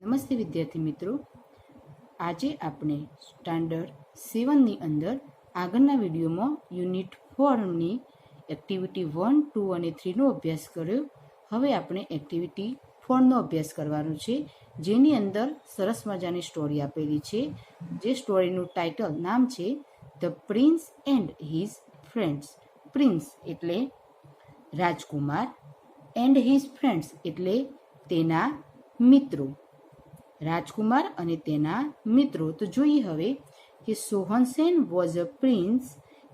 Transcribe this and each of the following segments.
નમસ્તે વિદ્યાર્થી મિત્રો, આજે આપણે સ્ટાન્ડર્ડ 7ની અંદર આગળના વિડીયોમાં યુનિટ 4ની એક્ટિવિટી 1, 2 અને 3નો અભ્યાસ કર્યો. હવે આપણે એક્ટિવિટી 4નો અભ્યાસ કરવાનો છે, જેની અંદર સરસ મજાની સ્ટોરી આપેલી છે. જે સ્ટોરીનું ટાઇટલ નામ છે the prince and his friends. Prince એટલે રાજકુમાર, એન્ડ હિઝ ફ્રેન્ડ્સ એટલે તેના મિત્રો. રાજકુમાર અને તેના મિત્રો. તો જોઈએ હવે કે Sohansen was a prince.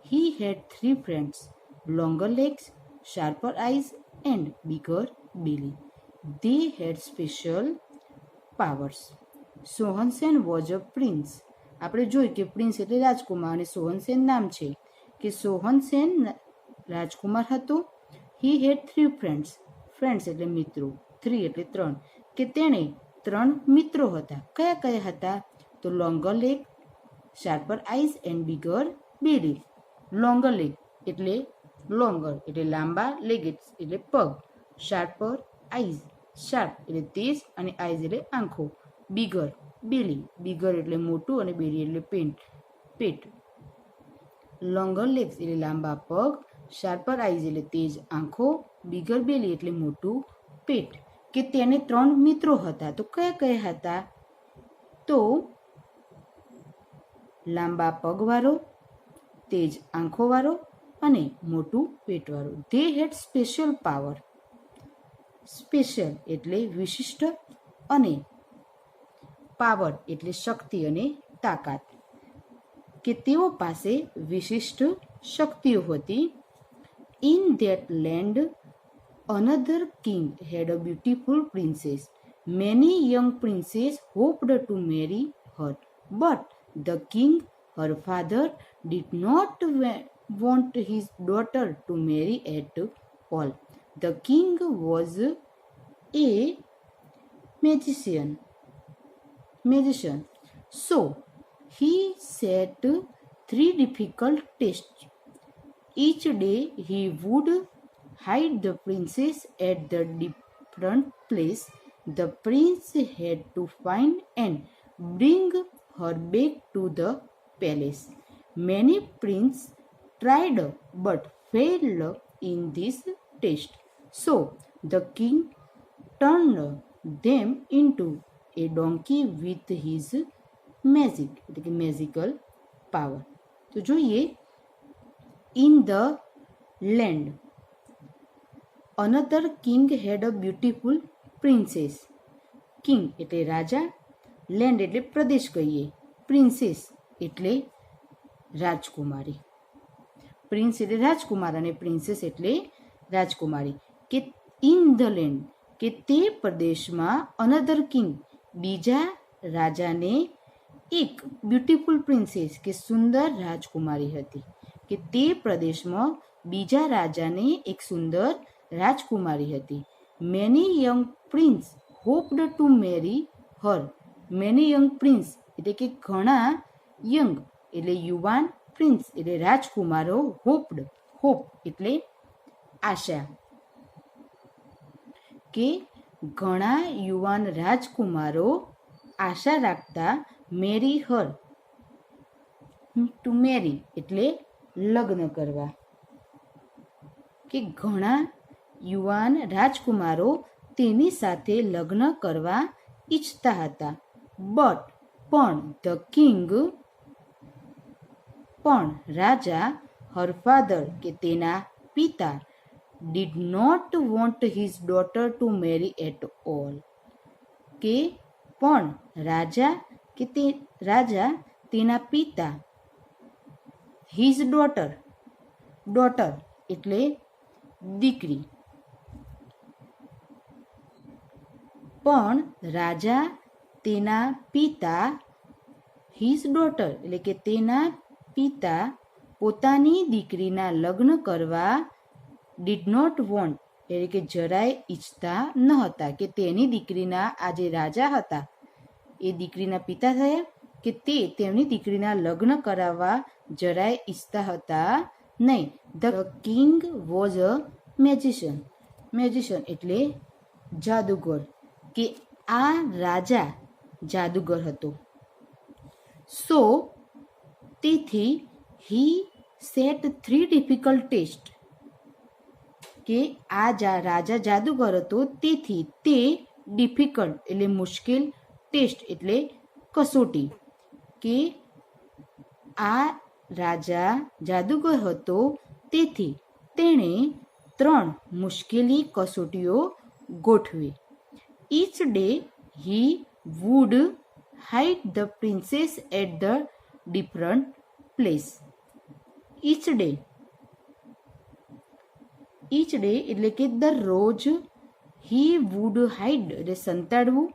He had 3 friends, longer legs, sharper eyes and bigger belly. They had special powers. Sohansen was a prince. આપણે જોઈ કે પ્રિન્સ એટલે રાજકુમાર અને સોહનસેન નામ છે કે સોહનસેન રાજકુમાર હતો. હી હેડ 3 ફ્રેન્ડ્સ. ફ્રેન્ડ્સ એટલે મિત્રો, 3 એટલે 3, કે તેણે 3 મિત્રો હતા. કયા કયા હતા? તો longer leg, sharper eyes and bigger belly. Longer leg એટલે લોંગર એટલે લાંબા, લેગ એટલે પગ, શાર્પર આઈઝ શાર્પ એટલે તેજ અને આઈઝ એટલે આંખો, બિગર બેલી, બિગર એટલે મોટું અને બેલી એટલે પેટ. લોંગર લેગ્સ એટલે લાંબા પગ, શાર્પર આઈઝ એટલે તેજ આંખો, બિગર બેલી એટલે મોટું પેટ. કે તેને 3 મિત્રો હતા. તો કયા કયા હતા? તો લાંબા પગવાળો, તેજ આંખોવાળો અને મોટું પેટવાળો. They had special power. Special એટલે વિશિષ્ટ અને પાવર એટલે શક્તિ અને તાકાત, કે તેઓ પાસે વિશિષ્ટ શક્તિઓ હતી. In that land another king had a beautiful princess. Many young princes hoped to marry her, but the king, her father, did not want his daughter to marry at all. The king was a magician. So he set 3 difficult tests. Each day he would hide the princess at the different place. The prince had to find and bring her back to the palace. Many princes tried but failed in this test. So the king turned them into a donkey with his magical power. તો જોઈએ, in the land another king had a beautiful princess. King એટલે રાજા, land એટલે પ્રદેશ કહીએ, princess એટલે રાજકુમારી. Prince એટલે રાજકુમાર અને princess એટલે રાજકુમારી. કે ઇન ધ લેન્ડ કે તે પ્રદેશમાં અનધર કિંગ બીજા રાજાને એક બ્યુટીફુલ પ્રિન્સેસ કે સુંદર રાજકુમારી હતી. કે તે પ્રદેશમાં બીજા રાજાને એક સુંદર રાજકુમારી હતી. Many young prince હોપ્ડ to marry Har. Many young prince એટલે કે ઘણા યંગ એટલે યુવાન, પ્રિન્સ એટલે રાજકુમારો, હોપ એટલે આશા, કે ઘણા યુવાન રાજકુમારો આશા રાખતા મેરી હર. ટુ મેરી એટલે લગ્ન કરવા, કે ઘણા યુવાન રાજકુમારો તેની સાથે લગ્ન કરવા ઈચ્છતા હતા. બટ પણ ધ કિંગ પણ રાજા, હર ફાધર કે તેના પિતા, did not want his daughter to marry at all. કે પણ રાજા કે તે રાજા તેના પિતા, હિઝ ડોટર એટલે દીકરી, પણ રાજા તેના પિતા, હિઝ ડોટર એટલે કે તેના પિતા પોતાની દીકરીના લગ્ન કરવા ડીડ નોટ વોન્ટ એટલે કે જરાય ઈચ્છતા ન હતા. કે તેની દીકરીના આ જે રાજા હતા એ દીકરીના પિતા થયા, કે તે તેમની દીકરીના લગ્ન કરાવવા જરાય ઈચ્છતા હતા નહીં. The king was a magician એટલે જાદુગર. કે આ રાજા જાદુગર હતો. સો તેથી હી સેટ 3 ડિફિકલ્ટ ટેસ્ટ, કે આ રાજા જાદુગર હતો તેથી તે ડિફિકલ્ટ એટલે મુશ્કેલ, ટેસ્ટ એટલે કસોટી, કે આ રાજા જાદુગર હતો તેથી તેણે 3 મુશ્કેલી કસોટીઓ ગોઠવી. Each day he would hide the princess at the different place. Each day એટલે કે દરરોજ, he would hide એટલે સંતાડવું,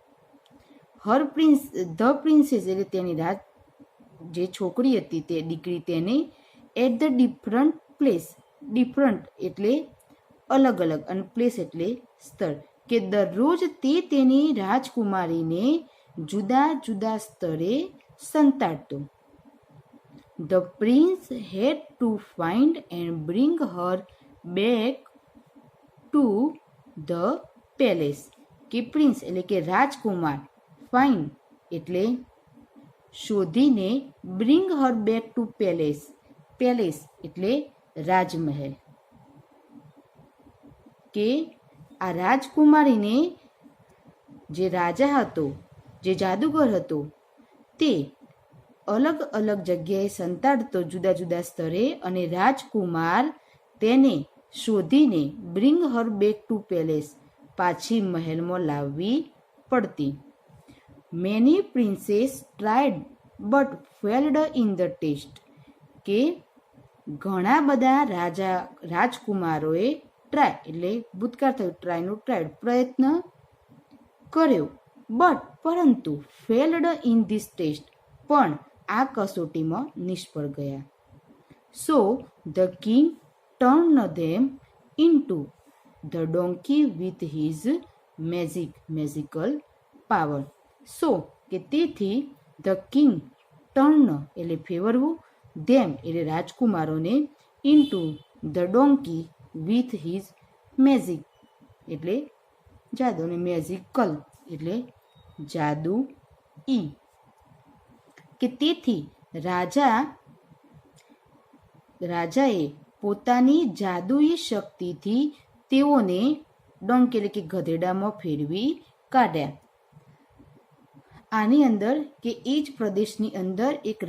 ધ પ્રિન્સેસ એટલે તેની જે છોકરી હતી તે દીકરી તેને, at the different place, different એટલે અલગ અલગ અને પ્લેસ એટલે સ્થળ, કે દરરોજ તે તેની રાજકુમારીને જુદા જુદા સ્તરે સંતાડતો. The prince head to find and bring her back to the palace, કે પ્રિન્સ એટલે કે રાજકુમાર, ફાઇન્ડ એટલે શોધીને, bring her back to palace, palace એટલે રાજમહેલ, કે આ રાજકુમારીને જે રાજા હતો, જે જાદુગર હતો, તે અલગ અલગ જગ્યાએ સંતાડતો જુદા જુદા સ્તરે, અને રાજકુમાર તેને શોધીને bring her back to palace પાછી મહેલમાં લાવવી પડતી. Many princess tried but failed in the test, કે ઘણા બધા રાજકુમારોએ ટ્રાય એટલે ભૂતકાળ થયું, ટ્રાયનું ટ્રાયડ પ્રયત્ન કર્યો, પરંતુ ફેલ્ડ ઇન ધીસ ટેસ્ટ પણ આ કસોટીમાં નિષ્ફળ ગયા. So the king turn them into the donkey with his magical power. So કે તેથી ધ કિંગ ટર્ન એટલે ફેરવવું, ધેમ એટલે રાજકુમારોને, into the donkey with his magic એટલે જાદુ, અને મેજિકલ એટલે જાદુ ઈ, કે તેથી રાજાએ પોતાની જાદુઈ શક્તિથી તેઓને ડોંકી એટલે કે ગધેડામાં ફેરવી કાઢ્યા. આની અંદર કે એ જ પ્રદેશની અંદર એક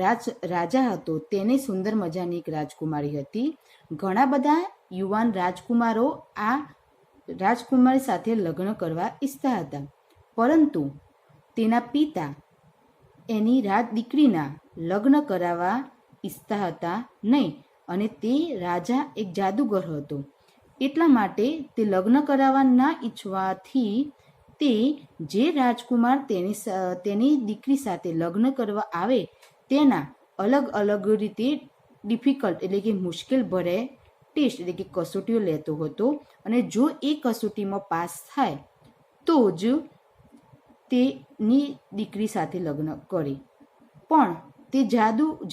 રાજા હતો, તેને સુંદર મજાની એક રાજકુમારી હતી. ઘણા બધા યુવાન રાજકુમારો આ રાજકુમારી સાથે લગ્ન કરવા ઈચ્છતા હતા, પરંતુ તેના પિતા એની દીકરીના લગ્ન કરાવવા ઈચ્છતા હતા નહીં, અને તે રાજા એક જાદુગર હતો, એટલા માટે તે લગ્ન કરાવવા ના ઈચ્છવાથી તે જે રાજકુમાર તેની દીકરી સાથે લગ્ન કરવા આવે તેના અલગ અલગ રીતે ડિફિકલ્ટ એટલે કે મુશ્કેલ ભરે ટેસ્ટ એટલે કે કસોટીઓ લેતો હતો, અને જો એ કસોટીમાં પાસ થાય તો જ તેની દીકરી સાથે લગ્ન કરે. પણ તે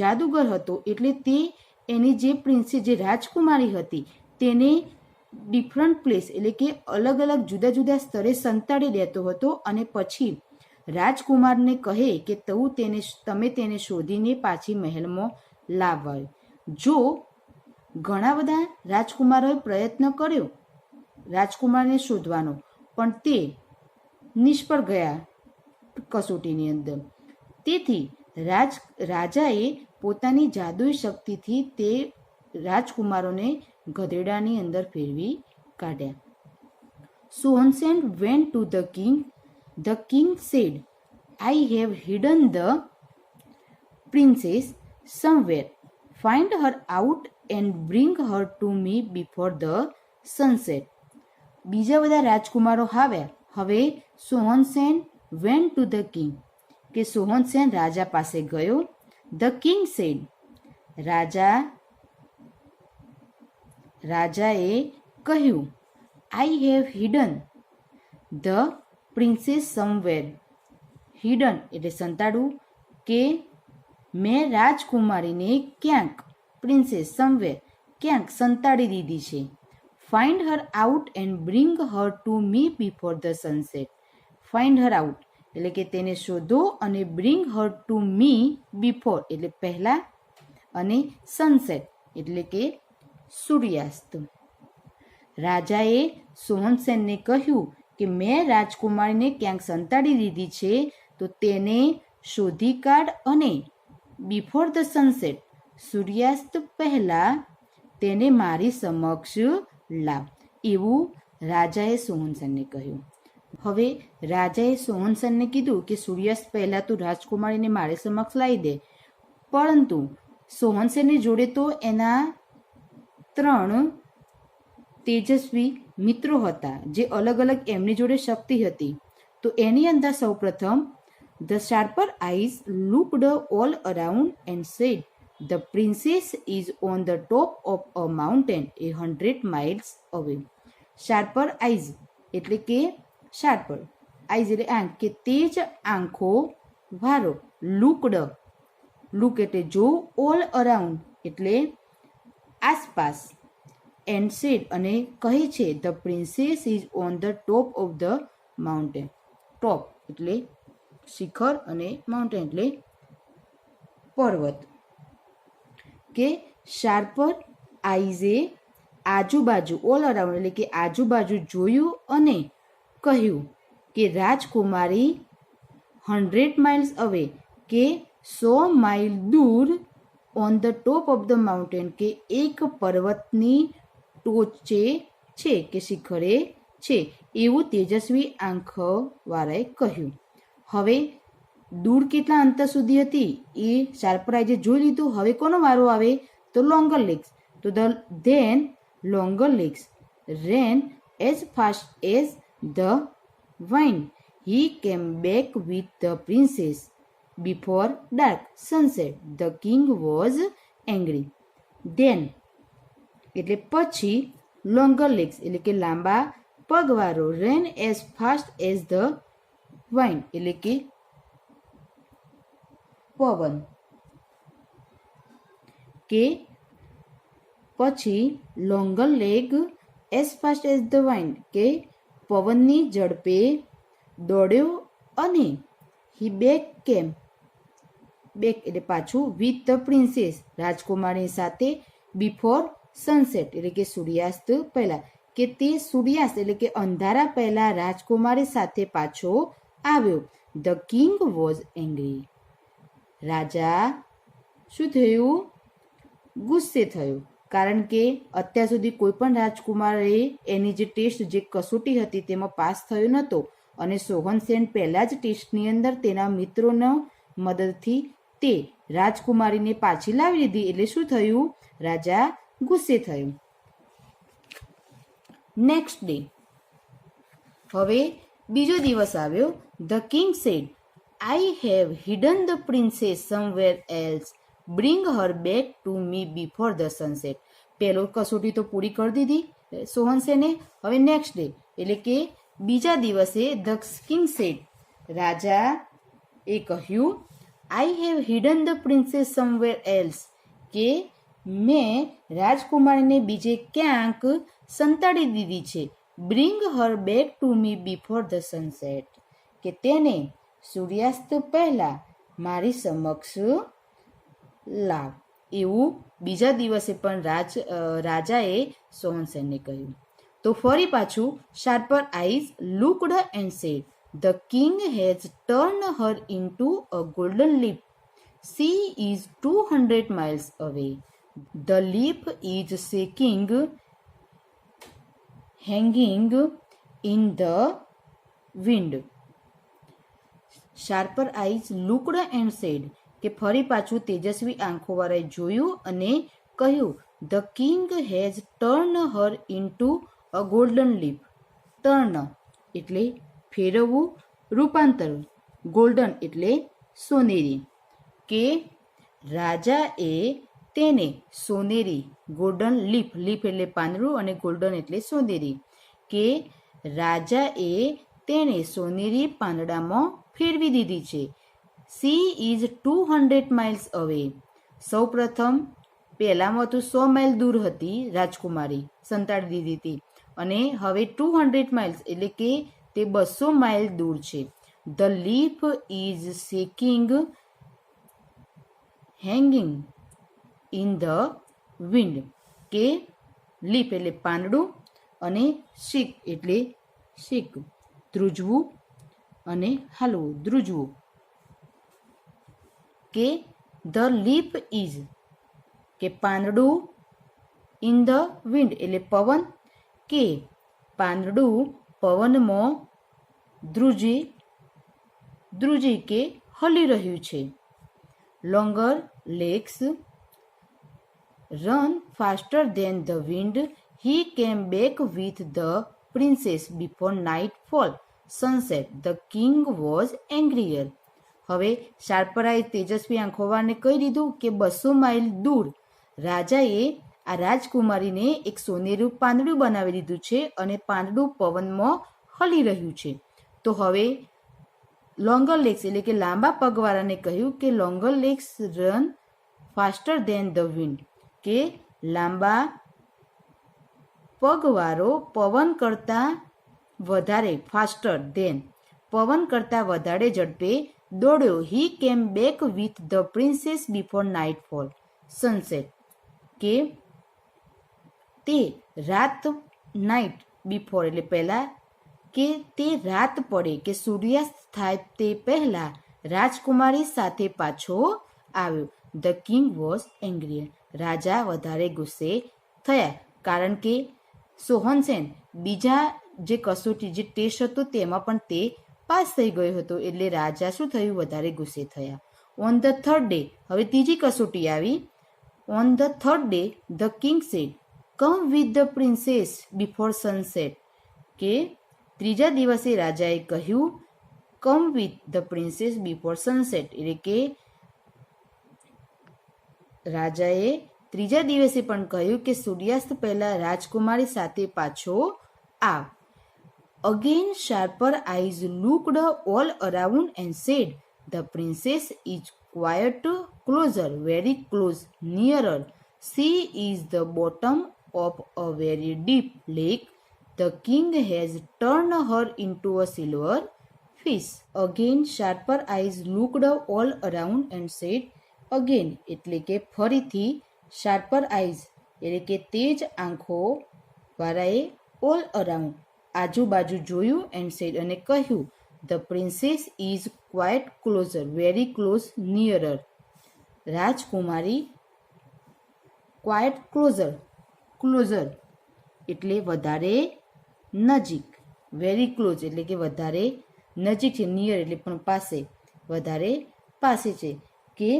જાદુગર હતો એટલે તે એની જે પ્રિન્સેસ જે રાજકુમારી હતી તેને ડિફરન્ટ પ્લેસ એટલે કે અલગ અલગ જુદા જુદા સ્તરે સંતાડી દેતો હતો, અને પછી રાજકુમારને કહે કે તમે તેને શોધીને પાછી મહેલમાં લાવવાય. જો ઘણા બધા રાજકુમારોએ પ્રયત્ન કર્યો રાજકુમારને શોધવાનો, પણ તે નિષ્ફળ ગયા કસોટીની અંદર. તેથી રાજાએ પોતાની જાદુઈ શક્તિથી તે રાજકુમારોને ગધેડાની અંદર ફેરવી કાઢ્યા. સોહનસેન went to the king. The king said, I have hidden the princess somewhere. Find her out and bring her to me before the sunset. બીજા બધા રાજકુમારો આવ્યા. હવે સોહનસેન વેન્ટ ટુ ધ કિંગ, કે સોહનસેન રાજા પાસે ગયો. ધ કિંગ સેડ, રાજાએ કહ્યું, આઈ have hidden the princess somewhere. Hidden એટલે સંતાડવું, કે મેં રાજકુમારીને ક્યાંક, પ્રિન્સેસ સમવેર ક્યાંક સંતાડી દીધી છે. Find her out and bring her to me before the sunset. Find her out એટલે કે તેને શોધો અને bring her to me before એટલે પહેલાં અને સનસેટ એટલે કે સૂર્યાસ્ત. રાજાએ સોહનસેનને કહ્યું કે મેં રાજકુમારીને ક્યાંક સંતાડી દીધી છે તો તેને શોધી કાઢ અને બિફોર ધ સનસેટ સૂર્યાસ્ત પહેલાં તેને મારી સમક્ષ લાવ એવું રાજાએ સોહનસેનને કહ્યું. હવે રાજાએ સોહનસેનને કીધું કે સૂર્યાસ્ત પહેલાં તું રાજકુમારીને મારી સમક્ષ લાવી દે, પરંતુ સોહનસેનની જોડે તો એના 3 તેજસ્વી મિત્રો હતા જે અલગ અલગ એમની જોડે શક્તિ હતી. તો એની અંદર સૌપ્રથમ the sharper Eyes looked all around and said the princess is on the top of a mountain 100 miles અવે. શાર્પર આઈઝ એટલે કે શાર્પર આઈઝ એટલે આંખ કે તેજ આંખો વાળો. લુકડ લુક એટલે જોવું, ઓલ અરાઉન્ડ એટલે આસપાસ, એન્ડ સેડ અને કહે છે the princess is on the top of the mountain. Top એટલે શિખર અને માઉન્ટેન એટલે પર્વત. કે શાર્પર આઈઝે આજુબાજુ ઓલ અરાઉન્ડ એટલે કે આજુબાજુ જોયું અને કહ્યું કે રાજકુમારી 100 miles અવે કે 100 માઇલ દૂર on the top of the mountain કે એક પર્વતની ટોચે છે કે શિખરે છે એવું તેજસ્વી આંખવાળાએ કહ્યું. હવે દૂર કેટલા અંતર સુધી હતી એ શાર્પર આઈઝે જોઈ લીધું. હવે કોનો વારો આવે તો લોંગર લેગ્સ. તો then longer legs ran as fast as the wind. He came back with the princess before dark sunset. The king was angry. Then એટલે પછી longer legs એટલે કે લાંબા પગવાળો ran as fast as the wind એટલે કે પવન. કે પછી longer leg as fast as the wind કે પવનની ઝડપે દોડ્યો અને હી બેક કેમ બેક એટલે પાછું વિથ ધ પ્રિન્સેસ રાજકુમારી સાથે બિફોર સનસેટ એટલે કે સૂર્યાસ્ત પહેલાં. કે તે સૂર્યાસ્ત એટલે કે અંધારા પહેલાં રાજકુમારી સાથે પાછો આવ્યો. The king was angry. રાજા શું થયું? ગુસ્સે થયો. કારણ કે અત્યાર સુધી કોઈ પણ રાજકુમારે એની જે ટેસ્ટ જે કસોટી હતી તેમાં પાસ થયો નહોતો અને સોહનસેન પહેલાં જ ટેસ્ટની અંદર તેના મિત્રોના મદદથી તે રાજકુમારીને પાછી લાવી લીધી. એટલે શું થયું? રાજા ગુસ્સે થયો. નેક્સ્ટ ડે હવે બીજો દિવસ આવ્યો. The king said I have hidden the princess somewhere else bring her back two me before the sunset. પહેલો કસોટી તો પૂરી કરી દીધી સોહનસેને. હવે નેક્સ્ટ ડે એટલે કે બીજા દિવસે ધ કિંગ સેડ રાજા એ કહ્યું આઈ have hidden the princess somewhere else કે મેં રાજકુમારીને બીજે ક્યાંક સંતાડી દીધી છે. Bring her back two me before the sunset કે તેને સૂર્યાસ્ત પહેલાં મારી સમક્ષ લાવ એવું બીજા દિવસે પણ રાજાએ સોહનસેનને કહ્યું. તો ફરી પાછું sharper Eyes looked and said the king has turn her into a golden leaf. She is 200 miles અવે. The leaf is shaking hanging in the wind. Sharper Eyes looked and said કે ફરી પાછું તેજસ્વી આંખોવાળાએ જોયું અને કહ્યું the king has turn her into a golden leaf. Turn એટલે ફેરવવું, રૂપાંતર. ગોલ્ડન એટલે સોનેરી. કે રાજાએ તેને સોનેરી ગોલ્ડન લીફ લીફ એટલે પાંદડું અને ગોલ્ડન એટલે સોનેરી કે રાજાએ તેને સોનેરી પાંદડામાં ફેરવી દીધી છે. સી ઇઝ 200 miles અવે. સૌ પ્રથમ પહેલાંમાં તો 100 માઇલ દૂર હતી રાજકુમારી, સંતાડી દીધી હતી અને હવે 200 miles એટલે કે તે 200 માઇલ દૂર છે. The leaf is shaking hanging in the wind, કે લીફ એટલે પાંદડું અને શેક એટલે શેક, ધ્રુજવું અને હાલવું, ધ્રુજવું. કે ધ લીફ ઇઝ કે પાંદડું, ઇન ધ વિન્ડ એટલે પવન, કે પાંદડું પવનમાં ધ્રુજી કે હલી રહ્યું છે. Longer legs run faster than the wind. He came back with the princess before nightfall sunset. The king was angrier. હવે શાર્પરાએ તેજસ્વી આંખોવાળને કહી દીધું કે 200 માઇલ દૂર રાજાએ આ રાજકુમારીને એક સોનેરું પાંદડું બનાવી દીધું છે અને પાંદડું પવનમાં હલી રહ્યું છે. તો હવે લોંગર લેગ્સ એટલે કે લાંબા પગવાળાને કહ્યું કે longer legs run faster than the wind, કે લાંબા પગવાળો પવન કરતાં વધારે, ફાસ્ટર દેન પવન કરતાં વધારે ઝડપે દોડ્યો. He came back with the princess before nightfall sunset, કે તે રાત, નાઇટ બિફોર એટલે પહેલાં, કે તે રાત પડે કે સૂર્યાસ્ત થાય તે પહેલાં રાજકુમારી સાથે પાછો આવ્યો. The king was angry. રાજા વધારે ગુસ્સે થયા, કારણ કે સોહનસેન બીજા જે કસોટી જે ટેસ્ટ હતો તેમાં પણ તે પાસ થઈ ગયો હતો, એટલે રાજા શું થયું, વધારે ગુસ્સે થયા. ઓન ધ થર્ડ ડે, હવે ત્રીજી કસોટી આવી. On the third day the king said, come with the princess before sunset, કે ત્રીજા દિવસે રાજાએ કહ્યું come with the princess before sunset, એટલે કે રાજાએ ત્રીજા દિવસે પણ કહ્યું કે સૂર્યાસ્ત પહેલા રાજકુમારી સાથે પાછો આવ. Again Sharper Eyes looked all around and said, the princess is quite closer, very close, nearer. She is the bottom of a very deep lake. The king has turn her into a silver fish. Again Sharper Eyes looked all around and said. Again એટલે કે ફરીથી, sharper eyes એટલે કે તેજ આંખો વાળાએ all around આજુબાજુ જોયું and said અને કહ્યું the princess is quite closer, very close, nearer. રાજકુમારી ક્વાઇટ ક્લોઝર, ક્લોઝર એટલે વધારે નજીક, વેરી ક્લોઝ એટલે કે વધારે નજીક છે, નિયર એટલે પણ પાસે, વધારે પાસે છે. કે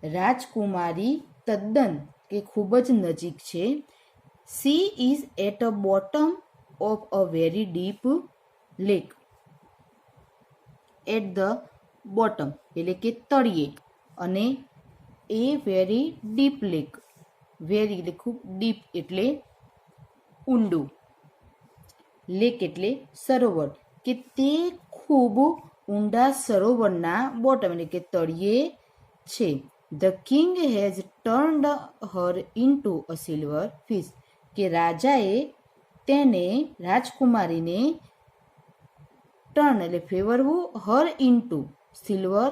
રાજકુમારી તદ્દન કે ખૂબ જ નજીક છે. She is at a bottom of a very deep lake. At the bottom એટલે કે તળિયે, અને a very deep lake, very એટલે ખૂબ, ડીપ એટલે ઊંડું, લેક એટલે સરોવર, કે તે ખૂબ ઊંડા સરોવરના બોટમ એટલે કે તળિયે છે. The king has turned Har into a silver fish, કે રાજાએ તેને રાજકુમારીને ટર્ન એટલે ફેરવવું, her into silver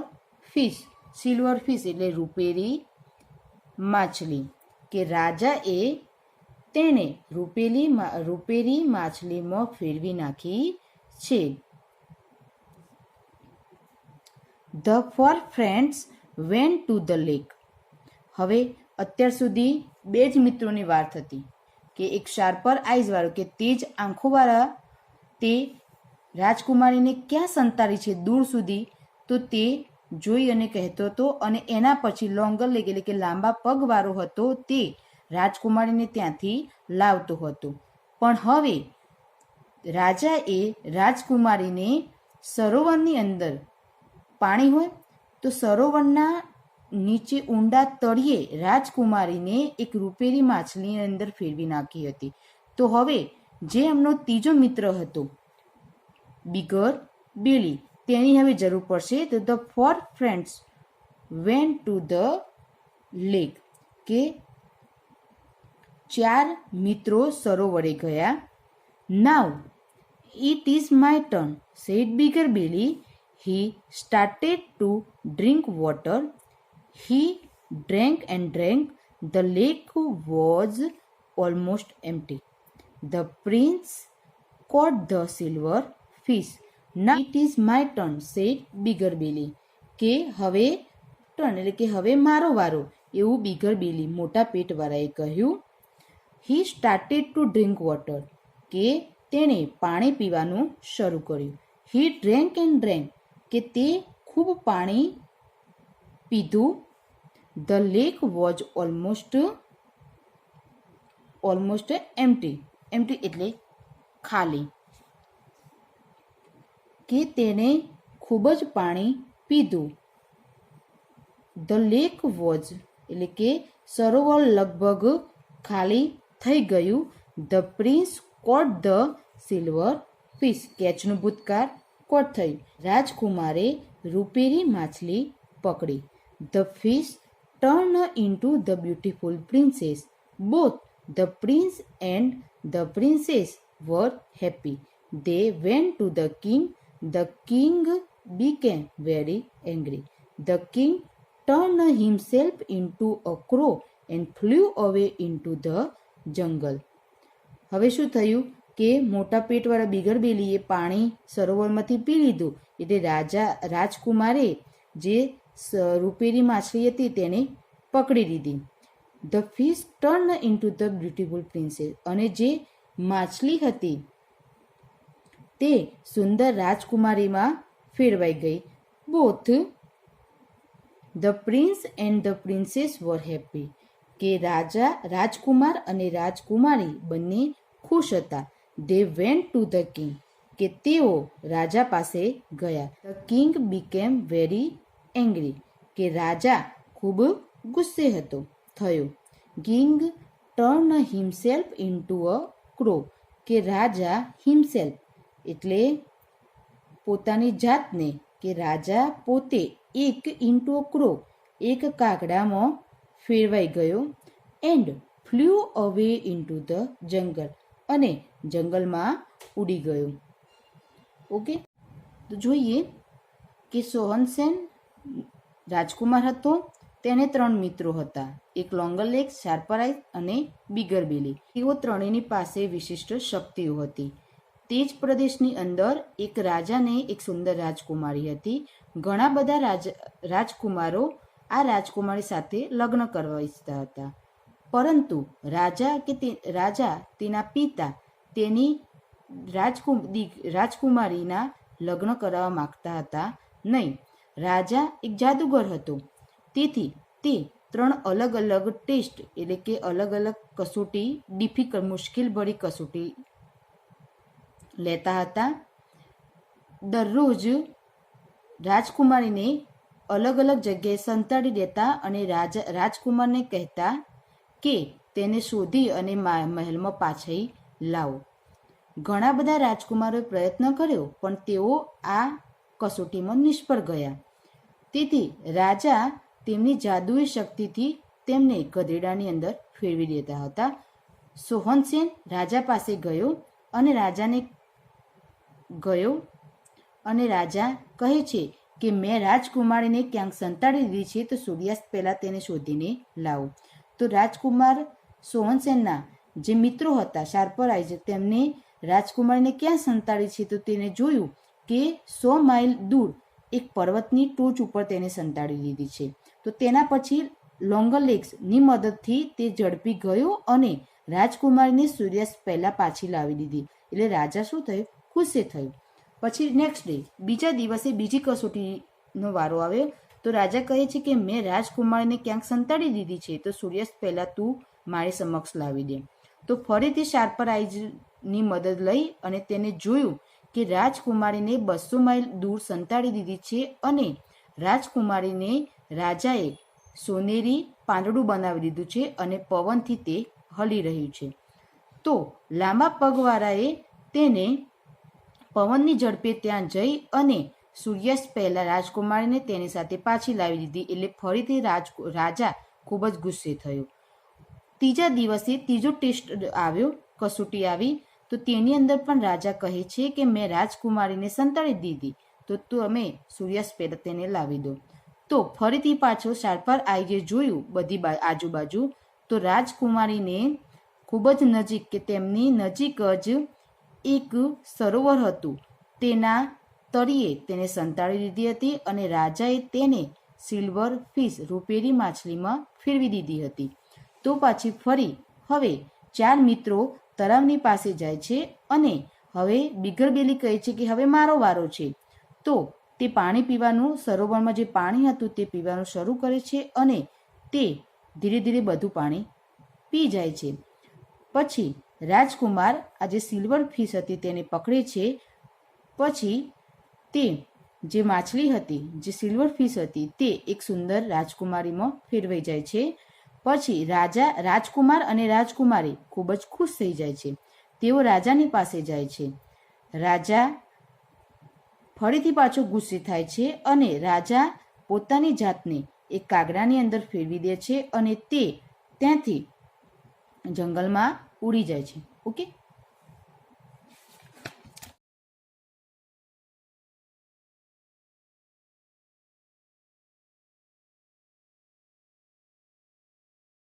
fish, silver fish એટલે રૂપેરી માછલી, કે રાજાએ તેને રૂપેરી માછલીમાં ફેરવી નાખી છે. The four friends went to the lake. હવે અત્યાર સુધી બે જ મિત્રોની વાત હતી, કે એક શાર્પર આઈઝવાળો કે તેજ આંખોવાળા તે રાજકુમારીને ક્યાં સંતાડી છે દૂર સુધી, તો તે જોઈ અને કહેતો હતો, અને એના પછી લોંગર લેગ એટલે કે લાંબા પગવાળો હતો તે રાજકુમારીને ત્યાંથી લાવતો હતો. પણ હવે રાજાએ રાજકુમારીને સરોવરની અંદર પાણી હોય તો સરોવરના નીચે ઊંડા તળિયે રાજકુમારીને એક રૂપેરી માછલીની અંદર ફેરવી નાખી હતી. તો હવે જે એમનો ત્રીજો મિત્ર હતો બિગર બિલી, તેની હવે જરૂર પડશે. તો the four friends went to the lake, કે 4 મિત્રો સરોવરે ગયા. નાવ It is my turn, said Bigger Billy. He started to drink water. He drank and drank. The lake was almost empty. The prince caught the silver fish. Now it is my turn, said Bigger Billy. કે હવે turn એટલે કે હવે મારો વારો એવું bigger બિલી મોટા પેટવાળાએ કહ્યું. He started to drink water. કે તેણે પાણી પીવાનું શરૂ કર્યું. He drank and drank. કે તે ખૂબ પાણી પીધું. The lake was almost empty. Empty એટલે ખાલી. કે તેણે ખૂબ જ પાણી પીધું. The lake was એટલે કે સરોવર લગભગ ખાલી થઈ ગયું. The prince caught the silver fish. કેચનું ભૂતકાળ કોટ થયું. રાજકુમારે રૂપેરી માછલી પકડી. The fish turned into the beautiful princess. Both the prince and the princess were happy. They went to the king. The king became very angry. The king turned himself into a crow and flew away into the jungle. હવે શું થયું કે મોટા પેટવાળા bigger બેલીએ પાણી સરોવરમાંથી પી લીધું એટલે રાજકુમારે જે રૂપેરી માછલી હતી તેને પકડી લીધી. The fish turn into the beautiful princess. અને જે માછલી હતી તે સુંદર રાજકુમારીમાં ફેરવાઈ ગઈ. Both the prince and the princess were happy. કે રાજકુમાર અને રાજકુમારી બંને ખુશ હતા. They went to the king. કે તેઓ રાજા પાસે ગયા. The king became very angry. કે રાજા ખૂબ ગુસ્સે થયો. King turn himself into a crow. કે રાજા હિમસેલ્ફ એટલે પોતાની જાતને કે રાજા પોતે એક ઇન્ટુ અ ક્રો એક કાગડામાં ફેરવાઈ ગયો. એન્ડ ફ્લ્યુ અવે ઇન્ટુ ધ જંગલ. અને જંગલમાં ઉડી ગયો. ઓકે, તો જોઈએ કે સોહનસેન રાજકુમાર હતો. તેને 3 મિત્રો હતા. એક લોંગર લેગ, શાર્પર આઈઝ અને બિગર બિલી. તેઓ ત્રણેયની પાસે વિશિષ્ટ શક્તિઓ હતી. તે જ પ્રદેશની અંદર એક રાજા ને એક સુંદર રાજકુમારી હતી. ઘણા બધા રાજકુમારો આ રાજકુમારી સાથે લગ્ન કરવા ઈચ્છતા હતા. પરંતુ રાજા તેના પિતા તેની રાજકુમારીના લગ્ન કરાવવા માગતા હતા નહીં. રાજા એક જાદુગર હતો. તેથી તે 3 અલગ અલગ ટેસ્ટ એટલે કે અલગ અલગ કસોટી, મુશ્કેલભરી કસોટી લેતા હતા. દરરોજ રાજકુમારીને અલગ અલગ જગ્યાએ સંતાડી દેતા અને રાજકુમારને કહેતા કે તેને શોધી અને મહેલમાં પાછી લાવો. ઘણા બધા રાજકુમારોએ પ્રયત્ન કર્યો પણ તેઓ આ કસોટીમાં નિષ્ફળ ગયા. તેથી રાજા તેમની જાદુઈ શક્તિથી તેમને ગધેડાની અંદર ફેરવી દેતા હતા. સોહનસેન રાજા પાસે ગયો અને રાજા કહે છે કે મેં રાજકુમારીને ક્યાંક સંતાડી દીધી છે, તો સૂર્યાસ્ત પહેલાં તેને શોધીને લાવો. તો રાજકુમાર સોહનસેનના જે મિત્રો હતા શાર્પર આઈઝ, તેમને રાજકુમારીને ક્યાં સંતાડી છે તો તેને જોયું કે 100 માઇલ દૂર એક પર્વતની ટોચ ઉપર તેને સંતાડી દીધી છે. તો તેના પછી લોંગર લેગ્સની મદદથી તે ઝડપી ગયો અને રાજકુમારીને સૂર્યાસ્ત પહેલાં પાછી લાવી દીધી. એટલે રાજા શું થયું? ગુસ્સે થયું. પછી નેક્સ્ટ ડે, બીજા દિવસે બીજી કસોટીનો વારો આવ્યો. તો રાજા કહે છે કે મેં રાજકુમારીને ક્યાંક સંતાડી દીધી છે, તો સૂર્યાસ્ત પહેલાં તું મારી સમક્ષ લાવી દે. તો ફરીથી શાર્પર આઈઝની મદદ લઈ અને તેને જોયું કે રાજકુમારીને 200 માઇલ દૂર સંતાડી દીધી છે અને રાજકુમારીને રાજાએ સોનેરી પાંદડું બનાવી દીધું છે અને પવનથી તે હલી રહ્યું છે. તો લાંબા પગવાળાએ તેને પવનની ઝડપે ત્યાં જઈ અને સૂર્યાસ્ત પહેલાં રાજકુમારીને તેની સાથે પાછી લાવી દીધી. એટલે ફરીથી રાજા ખૂબ જ ગુસ્સે થયો. ત્રીજા દિવસે ત્રીજો ટેસ્ટ આવ્યો, કસોટી આવી. તો તેની અંદર પણ રાજા કહે છે કે મેં રાજકુમારીને સંતાડી દીધી, તો તમે સૂર્યાસ્ત પહેલાં તેને લાવી દો. તો ફરીથી પાછો શારપાર આઈએ જોયું બધી આજુબાજુ, તો રાજકુમારીને ખૂબ જ નજીક કે તેમની નજીક જ એક સરોવર હતું, તેના તળિયે તેને સંતાડી દીધી હતી અને રાજાએ તેને સિલ્વર ફિશ રૂપેરી માછલીમાં ફેરવી દીધી હતી. તો પાછી ફરી હવે 4 મિત્રો તળાવની પાસે જાય છે અને હવે બિગરબેલી કહે છે કે હવે મારો વારો છે. તો તે પાણી પીવાનું, સરોવરમાં જે પાણી હતું તે પીવાનું શરૂ કરે છે અને તે ધીરે ધીરે બધું પાણી પી જાય છે. પછી રાજકુમાર આ જે સિલ્વર ફિશ હતી તેને પકડે છે. પછી તે જે માછલી હતી, જે સિલ્વર ફિશ હતી, તે એક સુંદર રાજકુમારીમાં ફેરવાઈ જાય છે. પછી રાજકુમાર અને રાજકુમારી ખૂબ જ ખુશ થઈ જાય છે. તેઓ રાજાની પાસે જાય છે. રાજા ફરીથી પાછો ગુસ્સે થાય છે અને રાજા પોતાની જાતને એક કાગડાની અંદર ફેરવી દે છે અને તે ત્યાંથી જંગલમાં ઉડી જાય છે. ઓકે.